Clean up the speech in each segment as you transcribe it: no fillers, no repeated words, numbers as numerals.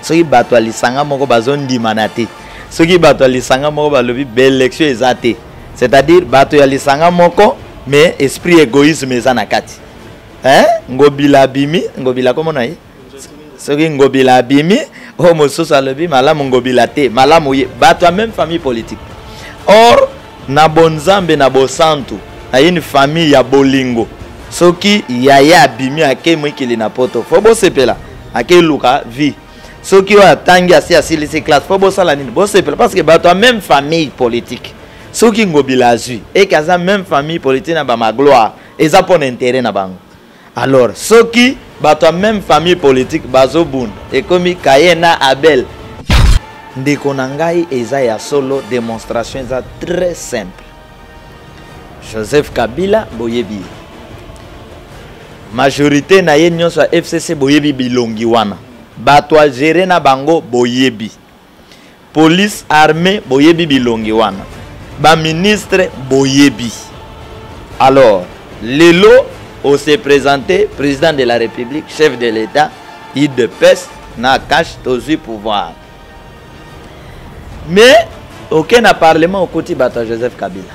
soki bato alisanga moko bazondima na te soki bato alisanga moko balobi bélection eza te c'est-à-dire bato ya lisanga moko mais esprit égoïsme eza na kati ngobila abimi ngobila komona ye soki ngobila abimi o mosusu alobi malamu ngobila te malamu ye bato ya même famille politique or na bonzambe na bosantu na une famille ya bolingo soki yaya abimi ake mwikili na poto fo bosepela ake luka vie soki oyo atangi asi asilisi classe fo bosala nini bosepela parce que bato ya même famille politique soki ngobila azwi eke aza même famille politique na bamagloire eza mpo na intérêt na bango alors soki bato ya même famille politique bazobunda ekomi Kaye na Abel ndeko na ngai eza ya solo démonstration eza très simple Joseph Kabila boyebi majorité na ye nyonso ya FCC boyebi bilongi wana bato a géré na bango boyebi police armée boyebi bilongi wana ba ministre boyebi alors lelo on s'est présenté président de la République chef de l'État IDPS na cache tozi pouvoir mais aucun parlement au côté bato Joseph Kabila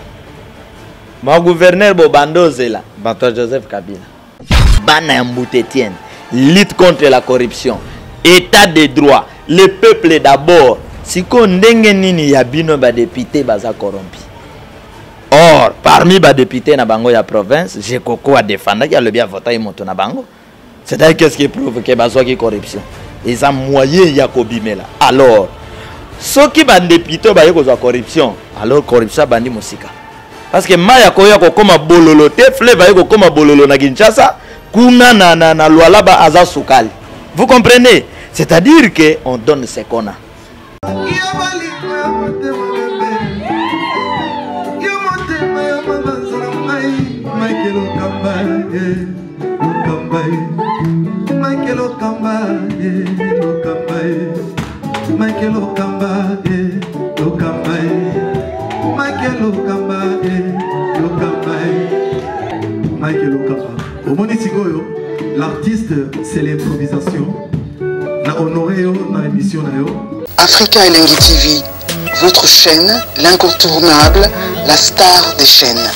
mon gouverneur Bobandozela bato Joseph Kabila bana Mboutetienne lutte contre la corruption état de droit le peuple d'abord siko ndenge nini ya bino ba député baza corrompu or parmi ba député na bango ya province j'ai koko a défendre qui a le bien voté moto na bango c'est-à-dire qu'est-ce qui provoque bazo qui corruption ils ont moyen ya kobimela alors soki ba député ba yeko za corruption alors corruption bandi musika parce que maya koya kokoma bololo te fleuve yeko koma bololo na Kinshasa kuna na Lualaba aza sukali vous comprenez c'est-à-dire que on donne ce qu'on a L'artiste, c'est l'improvisation. Na honoré dans l'émission. Africa Elengi TV, votre chaîne, l'incontournable, la star des chaînes.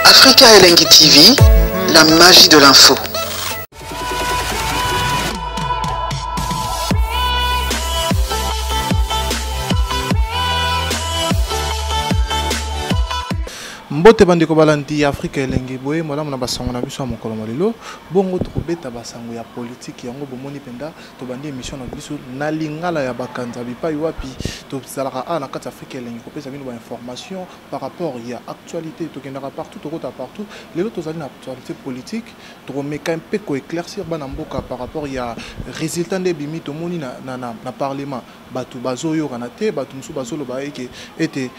Africa Elengi TV, la magie de l'info. Mbote bandeko balandi Africa Elengi boye malamu na basango na biso mokolo malelo bongo tokobeta basango ya politique yango bomoni penda to bandi émission na biso na lingala ya bakanza bipai wapi to salaka na kati Africa Elengi ko pesa bino ba information par rapport ya actualité to kendaka partout to kota partout lelo to zali na actualité politique to meka un peu ko éclaircir bana mboka par rapport ya résultat de bimi to moni na parlement batu bazoyo kana te batu musu bazolo ba était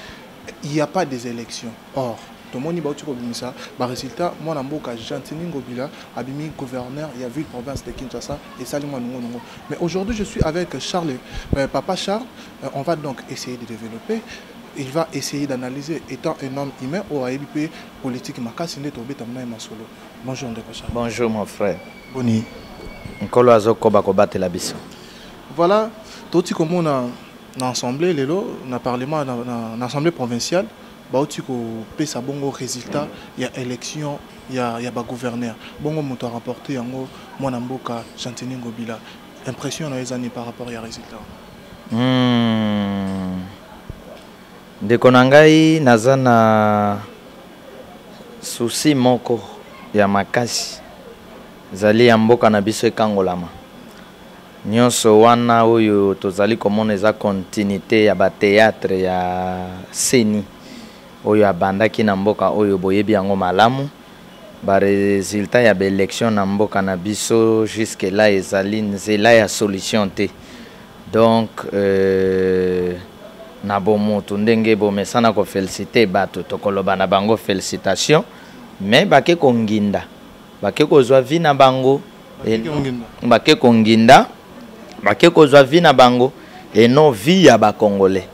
il n'y a pas des élections. Or, tout le monde a un résultat. Moi, je suis Ngobila, abimi gouverneur, il y a vu la province de Kinshasa et Salima Nungo. Mais aujourd'hui, je suis avec Charles, Papa Charles. On va donc essayer de développer. Il va essayer d'analyser, étant un homme humain, au AIBP politique. Bonjour, Charles. Bonjour, mon frère. Boni. Voilà, tout ce qu'on a. Dans l'Assemblée, dans le Parlement, dans l'Assemblée provinciale, il y a un résultat, il y a élection, il y a un gouverneur. Il y a un rapporté, moi, Namboka, Chantini Ngobila. Impression dans les années par rapport au résultat. De Konangai, Nazana souci moko ya makasi. Zali Amboka na biso ekangolama. Nyonso wana oyo tozali komona eza continuité ya ba théâtre ya Seni oyo abandaki na mboka oyo boyebi yango malamu ba résultat ya élection na mboka na biso jusque là ezali nzela ya solution te donc na bomoto ndenge bomesana ko féliciter bato tokoloba na bango félicitations mais bake konginda bake kozwa vi na bango bake konginda bake kozwa vie na bango et non vie ya ba congolais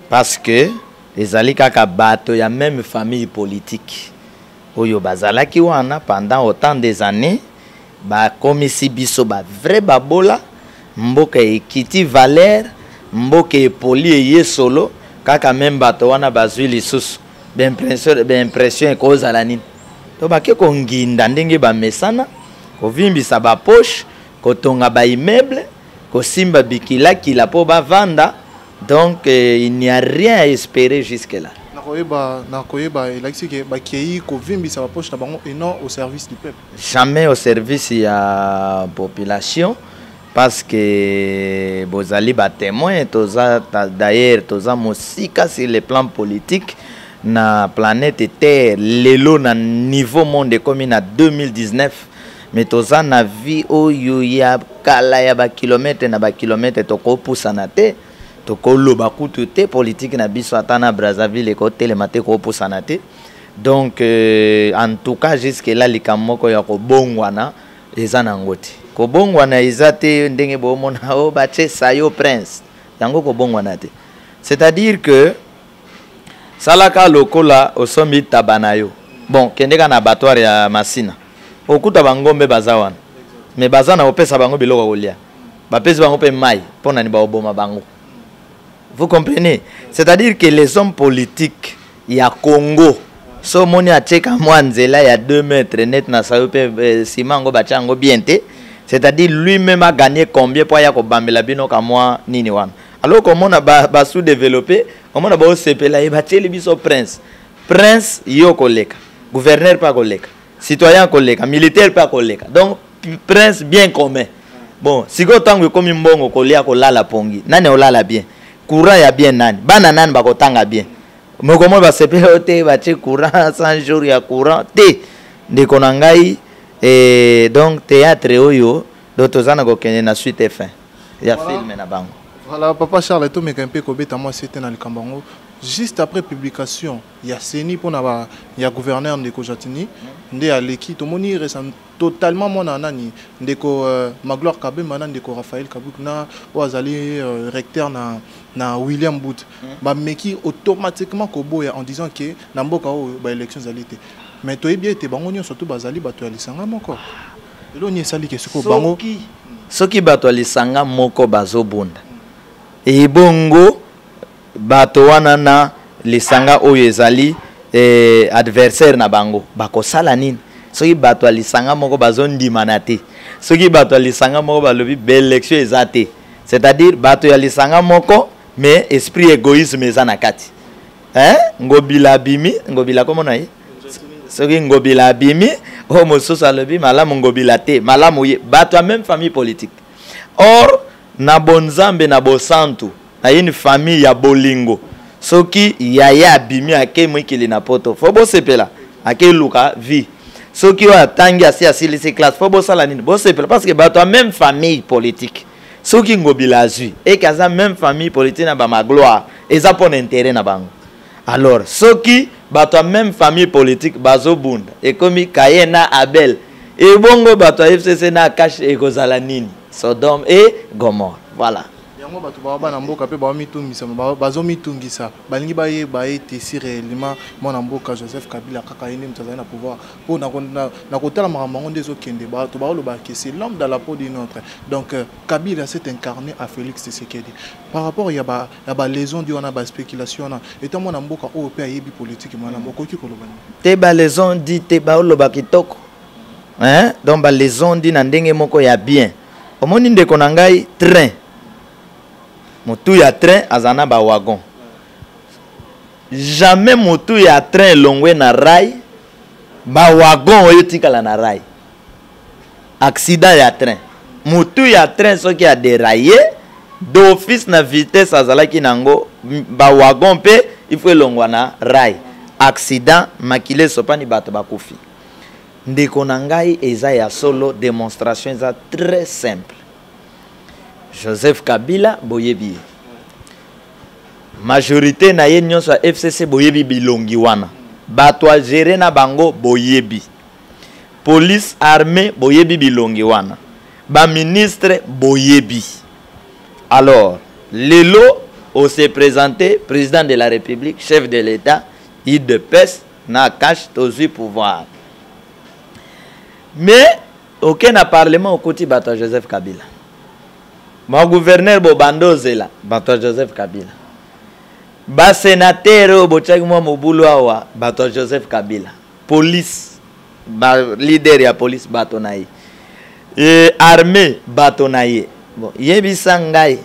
parce que ezali kaka bato ya même famille politique oyo bazalaki wana pendant autant des années ba komisi biso ba vrai babola mboka ekiti valeur mboka epoli eye solo kaka même bato wana bazwi lisusu impression ekozala nini to bake konginda ndenge bamesana kovimbisa bapoche kotonga ba immeuble kosimba bikilakila po bavanda donc il n'y a rien à espérer jusque là. Et non au service du peuple. Jamais au service de la population parce que bozali ba témoin d'ailleurs toza mosika sur le plan politique na planète Terre lelo na niveau monde comme na 2019 mais toza na vie oyo ya kala ya ba kilomètre na ba kilomètre toko pusana te toko loba kutu te politique na biso atana Brazzaville ko telemate ko pusana te donc en tout cas jusque là likamoko ya ko bongwana eza na ngoti ko bongwana eza te ndenge bo mona o ba che sayo prince yango ko bongwana te c'est-à-dire que salaka lokola osomi tabanayo bon kendeka na abattoir ya Masina okuta bangombe bazawana mais bazana opesa bango biloko kolia bapesi bango pe mai pona ni ba oboma bango. Vous comprenez? C'est-à-dire que les hommes politiques il y a Congo so moni a cheka mwanzela ya 2 mètres net na sayo pe simango bachango biente c'est-à-dire lui-même a gagné combien pour ya ko bambela bino ka moi nini wana alors comment on a sous-développé comment on a ba sepela e bateli biso prince yo koleka gouverneur pas koleka citoyen koleka militaire pas koleka donc prince bien commun bon siko tango comme mbongo kolia kolala pongi nani olala bien courant ya bien nani bana nani bakotanga bien mais comment ba sepela te ba che courant 100 jours ya courant te ndeko na ngai et donc théâtre oyo dotozana ko kene na suite fin ya film na bango. Voilà, papa Charles, tout me campé kobeta moi c'était dans le Kambango. Juste après publication, il y a Seni pour na il y a gouverneur de Kojatini, ndé à l'équipe tout moni ressemble totalement mon anani ndeko Magloire Kabé maintenant ndeko Raphaël Kabouk na oazali recteur na William Bout. Ba meki automatiquement koboya en disant que na mboka o ba élections alite. Mais toi bien te bango surtout bazali bato ya lisanga moko. Elo ni sali ke suko bango soki bato ya lisanga moko bazobunda. Et bongo bato wana na lisanga oyo ezali adversaire na bango bakosala nini soki bato lisanga moko bazondima na te soki bato lisanga moko balobi élection ezate c'est-à-dire bato ya lisanga moko mais esprit égoïsme eza na kati ngobila bimi ngobila komo na ye soki ngobila bimi o mosusu alobi malamu ngobila te malamu ye bato ya même famille politique or na bonzambe na bosantu na une famille ya bolingo soki yaya bimi ake mwikili na poto fo bo sepela ake luka vie soki wa tangi asi asilisi classe fo bo sala nini bo sepela parce que bato a même famille politique soki ngobila azui et kaza même famille politique na ba magloire eza pon intérêt na bango alors soki bato a même famille politique bazobunda et komi Kayena Abel et bongo bato FCC na cache ekozala nini Sodome et Gomorrhe. Voilà. Yango bato ba na mboka pe ba mitungisa bazo mitungisa balingi ba ete si réellement mon mboka Joseph Kabila kaka yene mtazana na pouvoir pour na kotala mamango ndezo kende bato ba lo ba que c'est l'homme dans la peau d'une autre. Donc Kabila s'est incarné à Félix Tshisekedi. Par rapport ya ba lésion di on a ba spéculation na étant mon mboka o pe yebi politique mon mboka ki koloba. Te ba lésion di te ba lo ba kitoko. Donc ba lésion di na ndenge moko ya bien. Omoni ndeko na ngai train motu ya train azana ba wagon jamais motu ya train longwe na rail ba wagon oyo tikala na rail accident ya train motu ya train soki a déraillé d'office na vitesse azalaki nango ba wagon pe il faut longwa na rail accident makile sopani bato bakufi. Ndeko na ngai eza ya solo démonstration eza très simple. Joseph Kabila boyebi. Majorité na ye nyonso FCC boyebi bilongi wana. Bato a gérer na bango boyebi. Police armée boyebi bilongi wana. Ba ministre boyebi. Alors, Lelo, on s'est présenté, président de la République, chef de l'État, il de peste, n'a cache tous pouvoir. Mais, aucun parlement au côté de Joseph Kabila. Mon gouverneur Bobando Zela, Bato Joseph Kabila. Ba sénateur Bochagmo Mobulo Awa, Bato Joseph Kabila. Police, ba leader ya police Bato Naye. Armée Bato Naye. Bon, yebi sangai.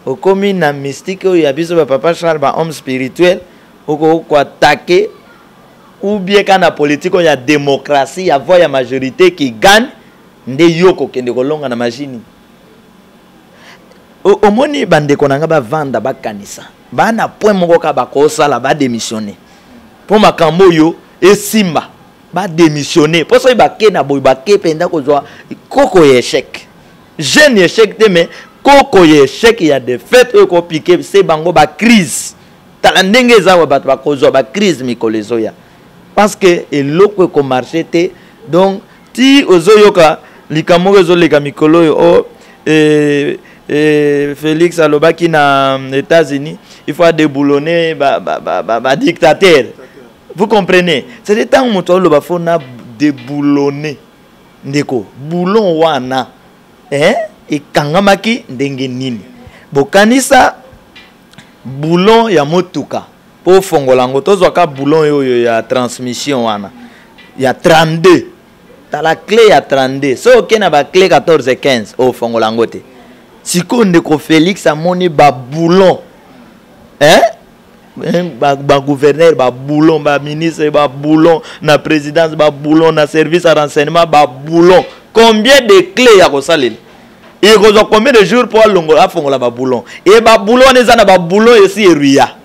Au commune na mystique où il y a biso papa Charles ba homme spirituel, ou ko attaquer ou bien quand la politique il y a démocratie, il y a voix ya majorité qui gagne, nde yoko kende kolonga na machine. Au moni bande konanga ba vanda ba kanisa. Ba na point moko ka ba ko sala ba démissionner. Pour makambo yo e simba ba démissionner. Pour ça ba ke na boy ba ke penda ko zo koko échec. Jeune échec te mais koko échec il y a des faits ko piquer c'est bango ba crise. Tala ndenge za ba ba ko zo ba crise mikolezo ya. Parce que eloko ko marché te donc ti ozo yoka likamoko zo leka mikolo yo Félix Alobaki na États-Unis, il faut déboulonner ba dictateur. Vous comprenez? C'est le temps où on le faut na déboulonner. Ndeko, boulon wana. Et kangamaki ndenge nini. Bokanisa boulon ya motuka. Po fongolango tozwaka boulon yo ya transmission wana. Ya 32. T'as la clé ya 32. So ok na ba clé 14 et 15 au fongolango te. Si on est Félix a moni ba boulon, ba gouverneur ba boulon, ba ministre ba boulon, na présidence ba boulon, na service à renseignement ba boulon. Combien de clés ya ko salel? Et combien de jours pour longo a fongola ba boulon? Et ba boulon les ana ba boulon ici eruya.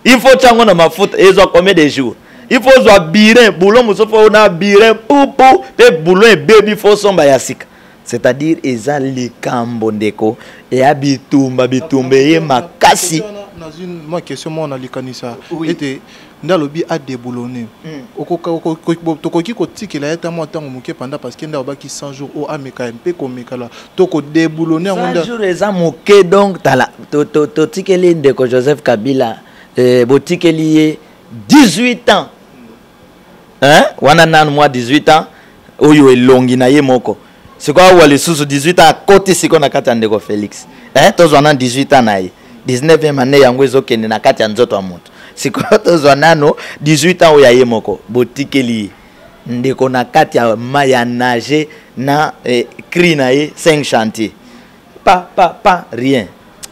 Il faut chango na ma faute et zo combien de jours? Il faut zo birin boulon musofo na birin pou te boulon et baby faut somba yasika. C'est-à-dire eza likambo ndeko et abitumba bitumbe ye makasi. Moi question moi on a likanisa était ndalobi a déboulonné. Okoki ko tikela eta mo tango muke panda parce que nda baki 100 jours o ameka mpe ko mekala toko déboulonné ngonda 100 jours eza moke donc tala to tikeli ndeko Joseph Kabila botikeli 18 ans. Hein? Wana nan moi 18 ans oyo elongi na ye moko. C'est quoi ou les sous 18 ans à côté c'est qu'on a katandeko Félix. Tous on a 18 ans naï. 19e année yango ezokende na kati ya nzoto wa moto. C'est quoi tous on a no 18 ans oya yemoko botikeli ndeko na kati ya maya nager na cri na ye 5 chantiers. Pas rien.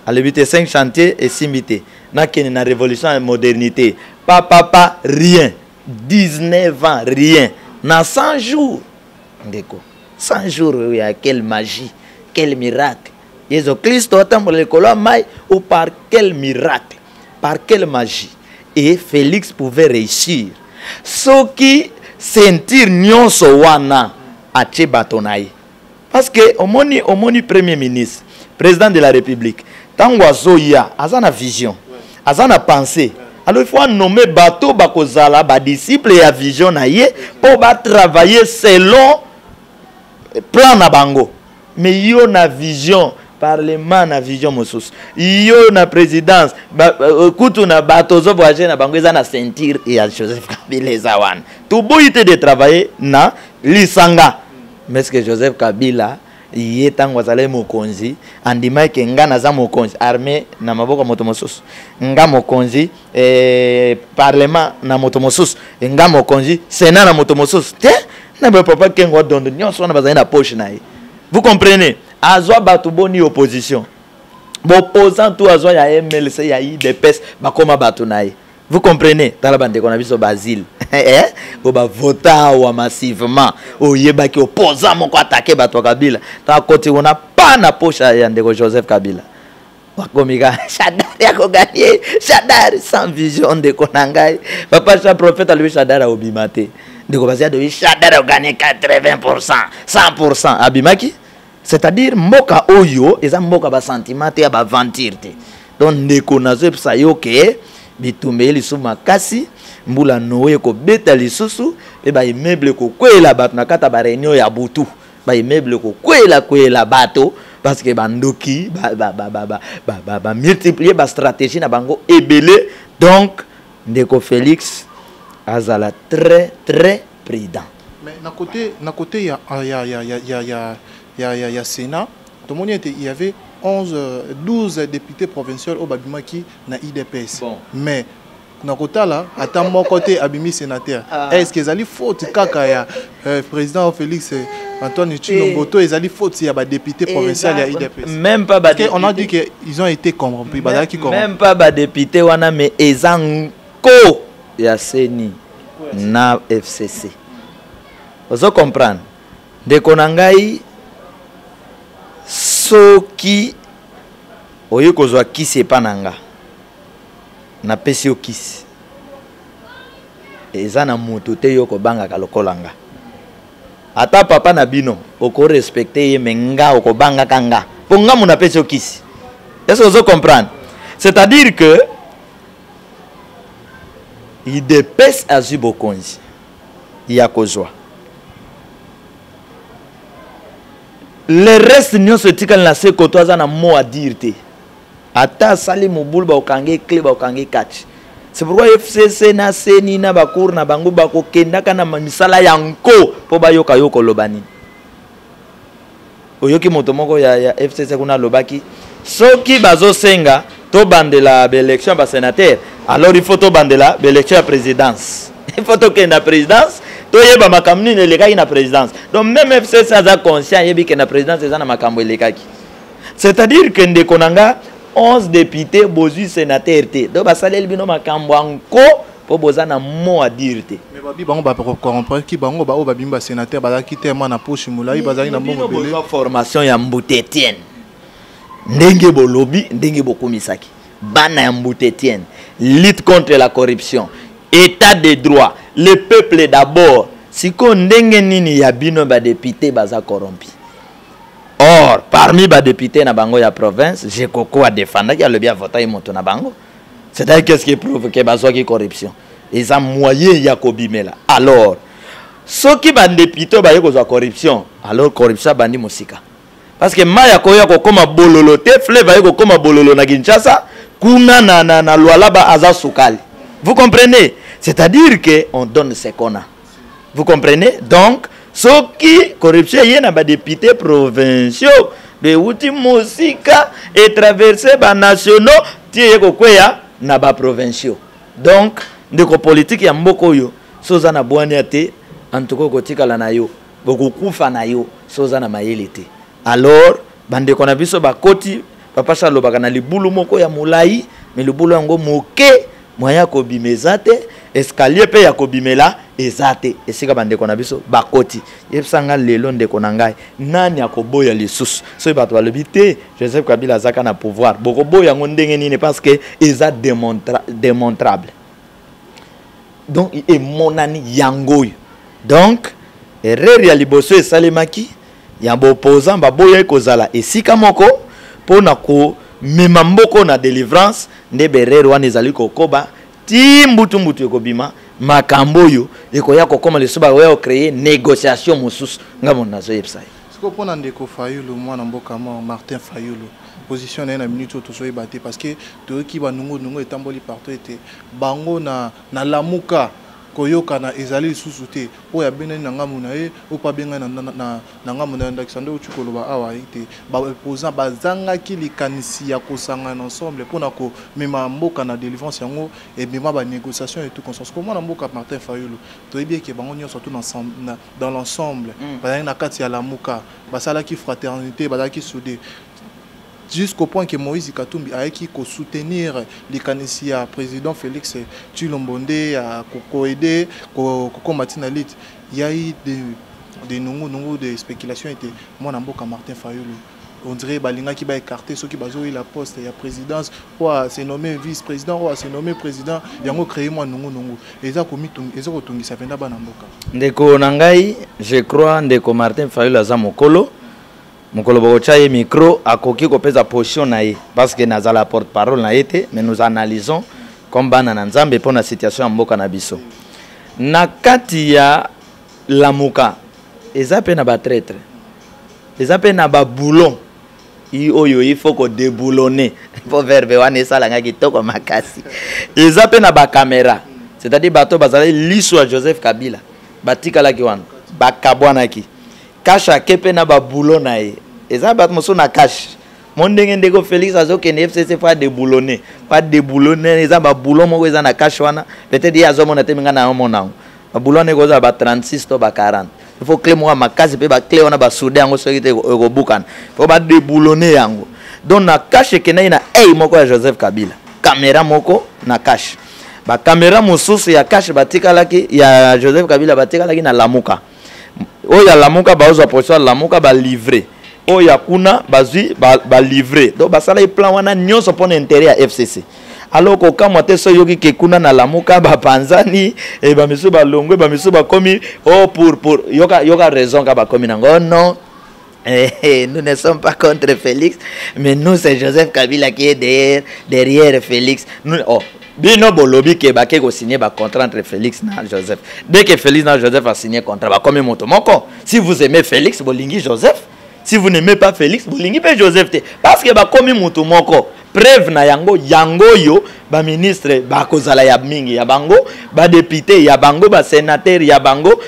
À l'habiter 5 chantiers et simité. Na kene na révolution et modernité. Pas rien. 19 ans rien. Na 100 jours ndeko. 100 jours, il y a quelle magie, quel miracle. Jésus Christ ou par quel miracle, par quelle magie. Et Félix pouvait réussir. Ce qui sentir nyonso wana a Tchebatonaï. Parce que au moni premier ministre, président de la République, tango azoya, azana vision, azana pensée. Alors il faut nommer bateau bakozala ba disciple et à vision naïe pour travailler selon plan na bango. Mais yo na vision, parlement na vision mosus. Yo na présidence, kutu na batozo voyager na bango eza na sentir et à Joseph Kabila zawan. Tout boité de travailler na lisanga. Mais ce que Joseph Kabila yé tango zale mokonzi andima ke ngana za mokonzi armée na maboko moto mosus. Nga mokonzi parlement na moto mosus. Nga mokonzi sénat na moto mosus. Papa Kengo donne na poche naï. Vous comprenez? Azwa batuboni opposition. Opposant tout azwa ya MLC ya IDPS bakoma batu naï. Vous comprenez? Talabande qu'on a vu sur Basile. On va voter massivement. O yebaki opposant mon ko attaquer batu Kabila. Ta côté on a pas na poche ya ndeko Joseph Kabila. Wakomika Shadar ya ko gagner. Shadar sans vision de konangai. Papa cha prophète lui Shadar a obimate. De Gobazia de Shadar a gagné 80%, 100%. Abimaki, c'est-à-dire Moka Oyo, et ça Moka ba sentiment et ba ventirte. Donc ndeko nazo psa yoke, bitumbe li suma kasi, mbula noé ko beta li susu, et ba immeuble ko kwela bat na kata ba réunion ya butu. Ba immeuble ko kwela bato, parce que bandoki multiplier ba stratégie na bango ebele. Donc ndeko Félix azala très très prudent. Mais na côté il y a Sénat, tout le monde il y avait 12 députés provinciaux au Babimaki na IDPS. Bon. Mais na côté là, à mon côté abimi sénateur. Est-ce que les fautes kaka ya président Félix Antoine Tshilombo, ils allaient faute il y a des députés provinciaux à IDPS. Même pas on a dit qu'ils ont été corrompus, même pas des députés wana mais ezanko ya seni na FCC. Vous comprenez? De konangai soki oyo kozwa kisi epananga na pesi yo kisi eza na mutu te yo kobangaka lokolanga ata papa na bino oko respecter ye menga okobangaka nga ponga muna pesi yo kisi. Est-ce que vous comprenez? C'est-à-dire que il dépêche à Zubokonzi il y a kozwa le reste nous se tikal na se kotoza na mot à dire te ata sali mobulu ba okange clé ba okange catch. C'est pourquoi FCC na seni na bakour na bango bako kenda kana misala yanko po ba yoka yoko lobani oyoki moto moko ya FCC kuna lobaki soki bazo senga to bandela élection ba sénateur alors il faut to bandela élection à présidence il faut to kenda présidence to yeba makamni ne lekaki na présidence. Donc même FCC a conscient yebi que na présidence eza na makambo lekaki. C'est-à-dire que ndeko nanga 11 députés bozu sénateur te. Donc basaleli bino makambo anko po boza na mot à dire te. Mais babi bango ba comprendre ki bango ba o babimba sénateur ba ki tellement na poche mulai bazali na mbongo belé. Formation ya Mbuta Etienne. Ndenge bo lobby, ndenge bo komisaki. Bana ya Mbuta Etienne. Lutte contre la corruption. État de droit, le peuple d'abord. Si qu'on ndenge nini ya bino ba député baza corrompi. Or, parmi les députés na bango ya province, j'ai koko à défendre qui a le bien voté moto na bango. C'est-à-dire qu'est-ce qui prouve que bazo qui corruption. Ils ont moyen ya kobimela. Alors, ceux qui ban député ba yeko za corruption, alors corruption bandi musika. Parce que maya koya ko koma bololo te, fleva yeko koma bololo na Kinshasa, kuna na Luala ba aza sukali. Vous comprenez? C'est-à-dire que on donne ce qu'on a. Vous comprenez? Donc, ceux qui corruption y a des députés provinciaux de outil musika et traversé par nationaux tie kokwea na ba provinciaux. Donc, ndeko politique ya mboko yo soza na bwania te antoko kotika la na yo bokukufa na yo soza na mayele te. Alors, bandeko na biso bakoti papa Charles bakana libulu moko ya mulai mais libulu yango moke moya ko bimezate escalier pe ya ko bimela ezate esika bandeko na biso bakoti yebsanga lelo ndeko na ngai nani akoboya lisusu so bato balobi te Joseph Kabila zaka na pouvoir bokoboya ngo ndenge nini parce que eza démontrable. Donc et monani yangoy. Donc erreur ya liboso esalemaki ya opposant baboya ekozala esika moko pona ko mema mboko na délivrance nde berere wana ezali kokoba ti mbutu ekobima makambo yo ekoya kokoma lesoba oya créer négociation mosusu ngamo nazo yebsai. Siko pona ndeko Fayulu mwana mboka mo Martin Fayulu position na minute to so ebate parce que to ki ba nungo etamboli partout était bango na lamuka koyoka na ezali susu te o ya benani na ngamu na e o pa benga na ngamu na Alexander Uchukoloba awa ite ba opposant bazanga ki likanisi ya kosanga ensemble pona ko mema mboka na délivrance yango et mema ba négociation et tout conscience comment na mboka Martin Fayulu to bien que bango nyonso tout ensemble dans l'ensemble bazanga na kati ya lamuka basala ki fraternité bazala ki soudé jusqu'au point que Moïse Katumbi a qui soutenir les canisiers président Félix Tshilombo à aider combattre la lutte. Il y a eu des nombreux de spéculations étaient moi Namboka Martin Fayulu. On dirait balinga qui va écarter ceux qui bazo la poste il y a présidence ou c'est nommé vice-président ou c'est nommé président il y a créé moi nongo et ça commis et ça retongi ça vient d'abord Namboka. Ndeko nangai je crois ndeko Martin Fayulu azamokolo mokolo bochaye micro akoki kopeza position na ye parce que nazala porte-parole na été mais nous analysons comme bana na nzambe pour la situation ya mboka na biso na kati ya lamuka eza pe na ba traître eza pe na ba boulon il faut qu'on déboulonne pour verbe wana sala nga kitoko makasi eza pe na ba caméra c'est-à-dire bato bazali liso Joseph Kabila batika la ki wana bakabwana ki kasha kepe na ba boulon na ye eza bato moso na cash mon ndeko Félix azokende FCC pas déboulonner eza ba boulon moko eza na cash wana peut-être ya azomona te minga na monango ba boulon eko za ba 36 to ba 40 il faut clé moi makazi pe ba clé wana ba souder yango soki te eko bukana faut ba déboulonner yango donc na cash kena na moko ya Joseph Kabila caméra moko na cash ba caméra mosusu ya cash batikalaki ya Joseph Kabila batikalaki na Lamuka oya Lamuka baoza position Lamuka ba livrer oya kuna bazui ba livrer donc basala plan wana nyonso pona intérêt ya FCC alors ko kamwa te so yoki ke kuna na Lamuka ba panzani e ba misu ba longwe ba misu ba komi pour yoka raison ka ba komi nango non. Nous ne sommes pas contre Félix, mais nous c'est Joseph Kabila qui est derrière Félix. Nous, Bino Bolobi qui a signé un contrat entre Félix et Joseph. Dès que Félix et Joseph a signé un contrat, comme Motomoko. Si vous aimez Félix, vous lingui Joseph. Si vous n'aimez pas Félix, vous lingui pas Joseph. Parce que comme Motomoko, preuve na yango yo, ba ministre ba kozala ya mingi ya bango, ba député ya bango, ba sénateur ya bango,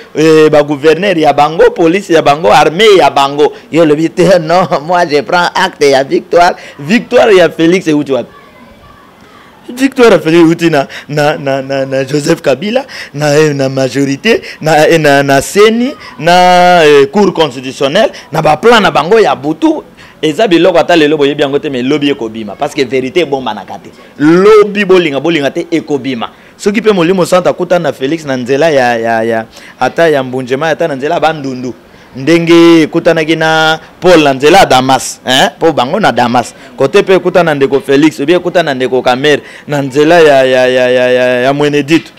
ba gouverneur ya bango, police ya bango, armée ya bango. Yo le vite non, moi je prends acte ya victoire, victoire ya Félix et où tu vas. Victoire a fait na Joseph Kabila na majorité na Seni na cour constitutionnelle na ba plan na bango ya butu eza biloko ata lelo boye biango te mais lobby ekobima parce que vérité bomba na kate lobby bolinga te ekobima soki pe molimo santa kuta na Félix na nzela ya ata ya mbunjema ata na nzela bandundu ndenge kutanaki na Paul na nzela Damas po bango na Damas côté pe kutana ndeko Félix ou bien kutana ndeko Kamer na nzela ya Mwenedito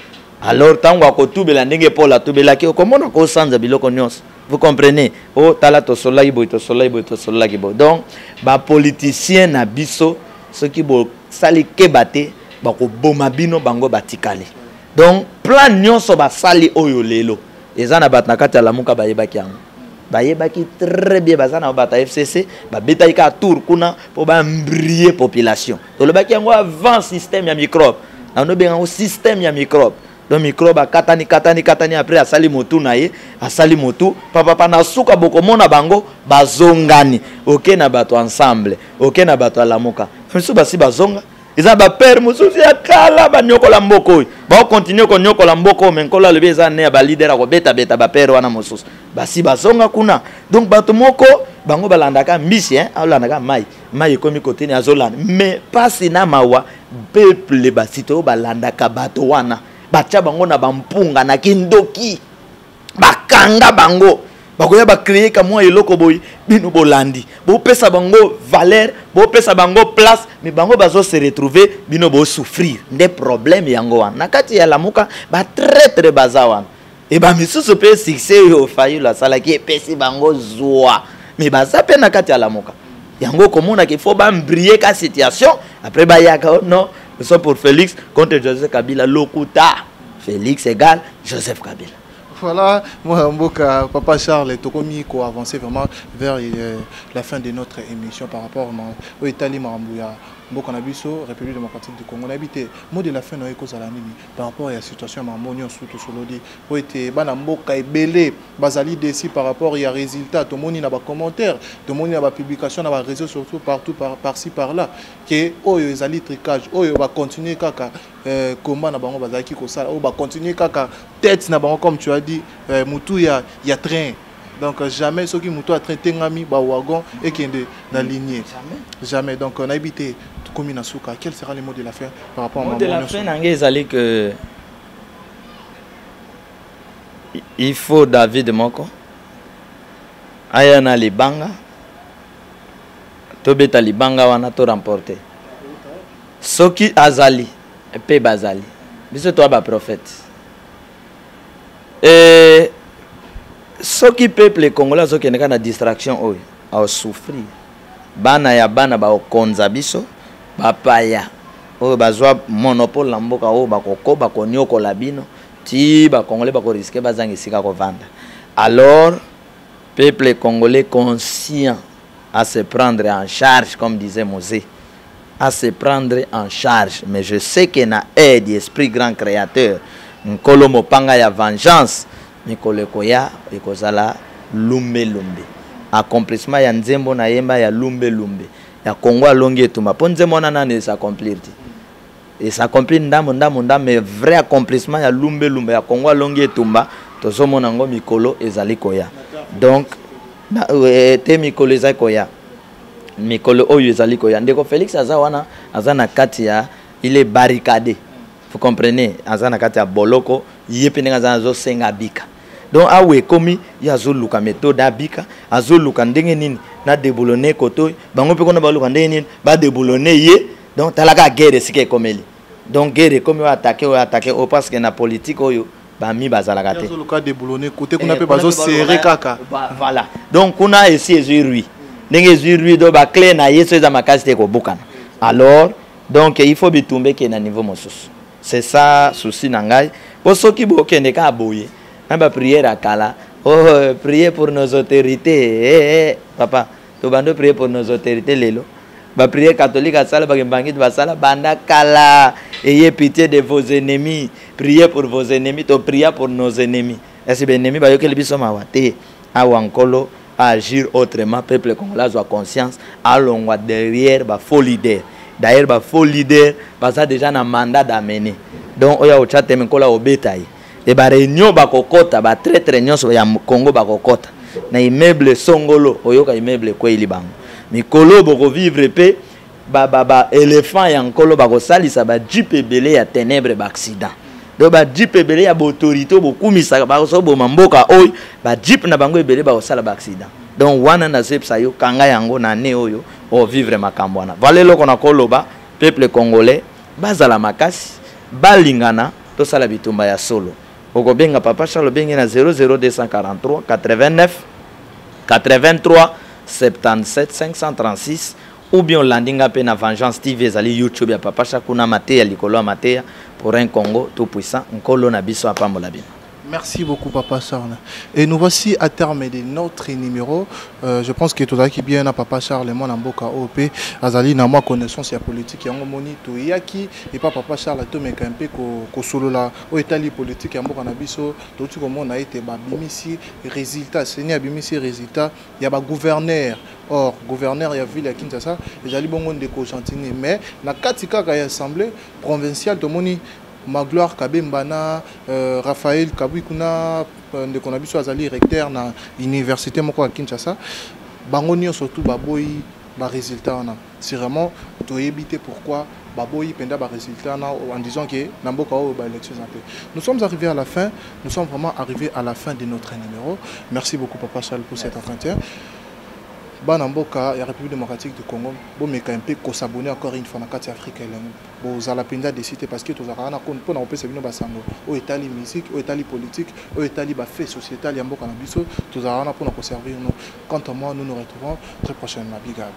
alors tango akotubela ndenge Paul atubelaki okomona ko sanza biloko nyonso vous comprenez tala to solaki boy donc ba politicien na biso soki bo sali kebate bako boma bino bango batikali donc plan nyonso ba sali oyo lelo ezana batna kati ya Lamuka bayebaki yango bayebaki très bien bazana bata FCC babetayi ka tour kuna po ba mbrier population to le baki yango avant système ya microbe na no benga système ya microbe donc microbe katani après asali motu na ye asali motu papa na suka bokomona bango bazongani OK na bato ensemble OK na bato Lamuka misu basi bazonga eza ba père mususu ya kala ba nyokola mboko ba continue ko nyokola mboko mais nkola lebe eza ne ba leader ko beta ba père wana mususu basi bazonga kuna donc bato moko bango balandaka mbisi alandaka mai komi côté ni azolanda mais pasi na mawa peuple basito balandaka bato wana bacha bango na bampunga na kindoki bakanga bango bakoya ba créer ka moi eloko boy bino bolandi bo pesa bango valeur bo pesa bango place mais bango bazo se retrouver bino bo souffrir des problèmes yango wana nakati ya Lamuka ba très bazawana et ba misusu pe succès yo fayu la sala ki pesi bango zoa mais baza pe nakati ya Lamuka yango komona qu'il faut ba briller ka situation après ba yaka non nous sommes pour Félix contre Joseph Kabila lokuta Félix égale Joseph Kabila. Voilà, moi, Mboka, Papa Charles, Tokomi, ko avancer vraiment vers la fin de notre émission par rapport au Italie, Marambouya, Mboka Nabiso, République démocratique du Congo. On habite, mot de la fin, on a par rapport à la situation Marmonion, surtout sur l'Odi. On était, Bana Mboka et Belé, Bazali déci par rapport à résultat, tout le monde n'a pas commentaire, tout le monde n'a pas publication, n'a pas réseau, surtout partout, par-ci, par-là, que, oh, ils allaient tricage, oh, on va continuer, kaka. Comment na bango bazaki ko sala on va continuer kaka tête na bango comme tu as dit mutu ya train donc jamais ceux qui mutu a train tengami ba wagon et qui est na lignée jamais donc on a habité comme na souka quel sera le mot de la fin par rapport à mot de la fin nangé ali que il faut David Moko ayana libanga to beta libanga wana to remporter soki azali pe bazali biso to ba prophète et soki peuple congolais soki neka na distraction oyo a souffrir bana ya bana ba okonza biso bapaya oyo bazwa monopole na mboka oyo bakokoba konyokola bino ti ba congolais bako risquer bazangi sika ko vanda alors peuple congolais conscient à se prendre en charge, comme disait Mosé, à se prendre en charge. Mais je sais qu'il y a aide d'esprit grand créateur. Nkolo mopanga ya vengeance, Mikolo koya ekozala lumbe lumbe. Accomplissement ya nzembo na yemba ya lumbe lumbe. Ya Congo alongi etuma. Po nzembo na nane s'accomplir. Et s'accomplir ndamo mais vrai accomplissement ya lumbe lumbe ya Congo alongi etumba. Tozo monango Mikolo ezali koya. Donc te Mikolo ezali koya. Mikolo oyo ezali koya. Ndeko Félix azawana azana kati ya il est barricadé. Vous comprenez? Azana kati ya boloko yepenga azana zo senga bika. Donc awe komi ya zo luka méthode abika, azo luka ndenge nini na déboulonner koto, bango pe kona ba luka ndenge nini ba déboulonner ye. Donc talaka guerre sike komeli. Donc guerre comme o attaquer au parce que na politique oyo ba mi bazala kate. Azo luka déboulonner côté kuna pe bazo serrer kaka. Voilà. Donc kuna esi ezui ndenge ezui do ba clé na yeso za makasi te ko bukana. Alors donc il faut bitumbe ke na niveau mosusu. C'est ça souci nangai. Pour ceux qui bokende ka boye. Ba prière à Kala. Oh, priez pour nos autorités. Papa, tu vas prier pour nos autorités, Lélo. Ba prière catholique à Sala, Bagambangit, Basala, Banda Kala. Ayez pitié de vos ennemis. Priez pour vos ennemis. Tu priez pour nos ennemis. Est-ce que les ennemis, bah, quel bisou mawate, à Wankolo, à agir autrement, peuple congolais a conscience, à l'ongwa derrière, bah, faux leader. D'ailleurs, bah, faux leader, bah, ça déjà un mandat d'amener. Donc, oya au chat, temenkola au bétail. Et ba réunion ba kokota ba très réunion so ya Congo ba kokota na immeuble Songolo oyoka immeuble ko ilibango mikolo boko vivre pe ba éléphant ya nkolo ba ko salisa ba jeep ebele ya ténèbres ba accident do ba jeep ebele ya autorité bokumisa ba so bo mamboka oy ba jeep na bango ebele ba ko sala ba accident donc wana na sepsa yo kanga yango na ne oyo o vivre makambwana vale loko na koloba peuple congolais bazala makasi balingana to sala bitumba ya solo. Ogobenga Papa Charles bengi na 00243 89 83 77 536 ou bien landinga pe na Vengeance TV ezali YouTube ya Papa Charles kuna Matéa likolo Matéa pour un Congo tout puissant nkolo na biso apambola bino. Merci beaucoup, Papa Charles. Et nous voici à terme de notre numéro. Je pense que tout à qui bien à Papa Charles et moi en Boka OP, Azali n'a moi connaissance et politique. Yango moni to yaki et pas Papa Charles to me campé ko solo la au Italie politique en Boka nabiso. Tout ce qu'on a été ba bimisi résultat. C'est ni bimisi résultat. Il y a ba gouverneur. Or gouverneur ya ville à Kinshasa. Ezali bongo ndeko Chantini. Mais na katika ka assemblée provinciale to moni Magloire Kabembana, Raphaël Kabouikouna, de Konabiso Azali, recteur na université moko à Kinshasa. Bangonio surtout Baboyi, ba résultat na. C'est vraiment to éviter pourquoi Baboyi penda ba résultat na en disant que Namboka o ba élection santé. Nous sommes arrivés à la fin, nous sommes vraiment arrivés à la fin de notre numéro. Merci beaucoup Papa Charles pour cet entretien. Banamboka, la République démocratique du Congo, bon mais quand même s'abonner encore une fois à la carte africaine. Bon, à la peine de citer parce que tout ça, on a pour nous passer vino basango. Au Italie musique, au Italie politique, au Italie fait sociétal, yamboka na biso, tout ça on a pour nous conserver nous. Quant à moi, nous nous retrouvons très prochainement. Big up.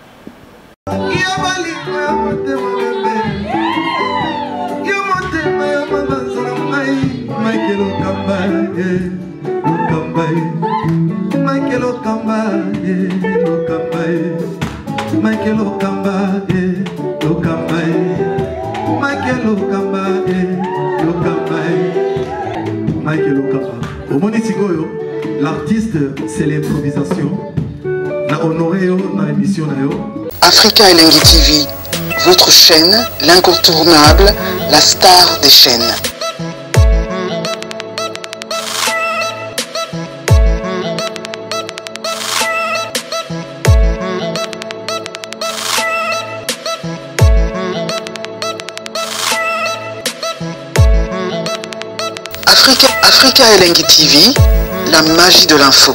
Michael Okamba, Michael Okamba, Okamba, Michael Okamba, Okamba, Michael Okamba. Au Monitigoyo, l'artiste c'est l'improvisation. Na honoré dans l'émission Africa Elengi TV, votre chaîne, l'incontournable, la star des chaînes. Africa Elengi TV, la magie de l'info.